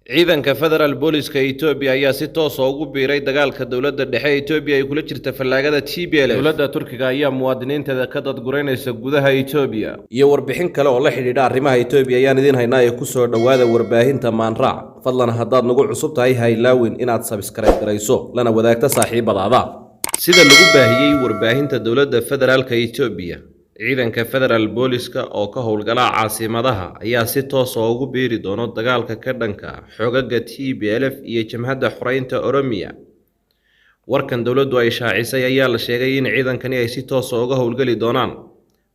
ciidanka Federal Police-ka Itoobiya ayaa si toos ah ugu biiray dagaalka dowladda dhexe Itoobiya ay kula jirta fallaagada TPLF. Dowladda Turkiga ayaa muwaadiniinteeda ka dadgureynaysa gudaha Itoobiya. Iyo warbixin kale oo la xidhiidha arrimaha Itoobiya ayaan idin haynaa ee ku soo dhawaada warbaahinta Maanraac. Fadlan haddaad nagu cusub tahay ha ilaawin inaad subscribe garayso lana wadaagta saaxiibadaada. Sida lagu baahiyay warbaahinta dowladda Federaalka Itoobiya, ciidanka Federal Police-ka oo ka howlgala caasimadaha ayaa si toos ah ugu biiri doona dagaalka ka dhanka xoogagga TPLF iyo Jamhadda Xoreynta Oromiya. Warkan dowladdu ay shaacisay ayaa la sheegay in ciidankani ay si toos ah uga howlgali doonaan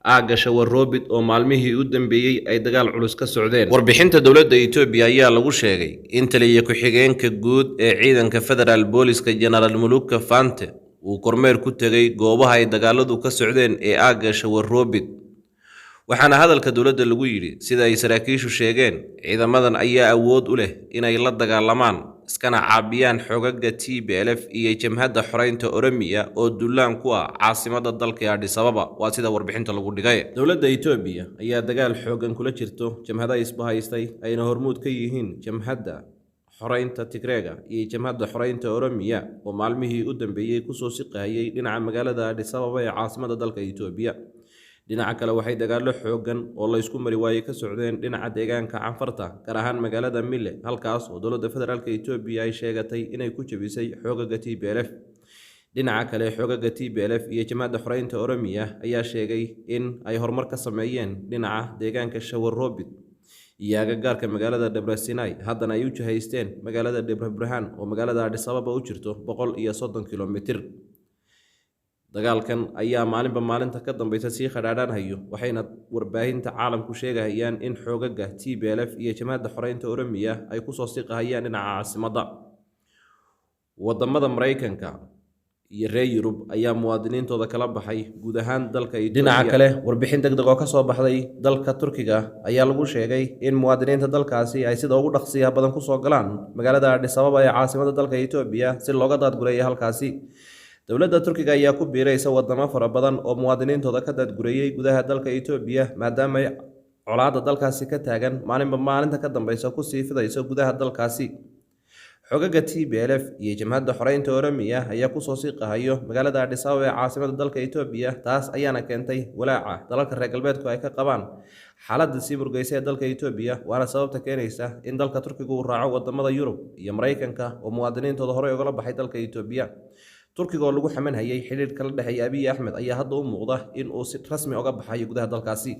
aagga Shawarroobid oo maalmihii u dambeeyay ay dagaal culus ka socdeen. Warbixinta dowladda Itoobiya ayaa lagu sheegay in taliye ku-xigeenka guud ee ciidanka Federal Police-ka General Muluka Fante uu kormeer ku tagay goobaha ay dagaaladu ka socdeen ee aagga Shawarroobid. Waxaana hadalka dowladda lagu yiri sida ay saraakiishu sheegeen, ciidamadan ayaa awood u leh inay la dagaalamaan iskana caabiyaan xoogagga TPLF iyo Jamhadda Xoreynta Oromiya oo duulaan ku ah caasimadda dalka Addis Ababa. Waa sida warbixinta lagu dhigay. Dowladda Itoobiya ayaa dagaal xoogan kula jirto jamhadaha isbahaystay ayna hormuud ka yihiin Jamhadda Xoreynta Tigreega iyo Jamhadda Xoreynta Oromiya oo maalmihii u dambeeyay ku soo siqayay dhinaca magaalada Addis Ababa ee caasimadda dalka Itoobiya. Dhinaca kale waxay dagaallo xoogan oo la isku mari waayay ka socdeen dhinaca deegaanka Canfarta, gaar ahaan magaalada Mille, halkaas oo dowladda Federaalka Itoobiya ay sheegatay inay ku jabisay xoogagga TPLF. Dhinaca kale, xoogagga TPLF iyo Jamhadda Xoreynta Oromiya ayaa sheegay in ay horumar ka sameeyeen dhinaca deegaanka Shawarroobid iyo agagaarka magaalada Debre Sinai, haddana ay u jihaysteen magaalada Debre Birhaan oo magaalada Addis Ababa u jirto 130 kiiloomitir. Dagaalkan ayaa maalinba maalinta ka dambaysa sii khadhaadhanhayo, waxayna warbaahinta caalamku sheegayaan in xoogagga TPLF iyo Jamhadda Xoreynta Oromiya ay ku soo siqayaan dhinaca caasimadda. Wadamada Mareykanka iyo reer Yurub ayaa muwaadiniintooda kala baxay guud ahaan dalka Itoobiya. Dhinaca kale, warbixin degdeg oo ka soo baxday dalka Turkiga ayaa lagu sheegay in muwaadiniinta dalkaasi ay sida ugu dhaqsiyaha badan ku soo galaan magaalada Addis Ababa ee caasimadda dalka Itoobiya si looga daadgureeyo halkaasi. Dowladda Turkiga ayaa ku biiraysa wadamo fara badan oo muwaadiniintooda ka daadgureeyay gudaha dalka Itoobiya maadaama ay colaadda dalkaasi ka taagan maalinba maalinta ka dambaysa ku sii fidayso gudaha dalkaasi. Xoogagga TPLF iyo Jamhadda Xoreynta Oromiya ayaa ku soo siqahayo magaalada Addis Ababa ee caasimadda dalka Itoobiya, taas ayaana keentay walaaca dalalka reer galbeedku ay ka qabaan xaaladda sii murugaysa ee dalka Itoobiya, waana sababta keenaysa in dalka Turkiga uu raaco wadamada Yurub iyo Mareykanka oo muwaadiniintooda horey ugala baxay dalka Itoobiya. Turkiga oo lagu xamanhayay xiriirka la dhexeeya Abiy Ahmed ayaa hadda u muuqda in uu si rasmi uga baxayo gudaha dalkaasi.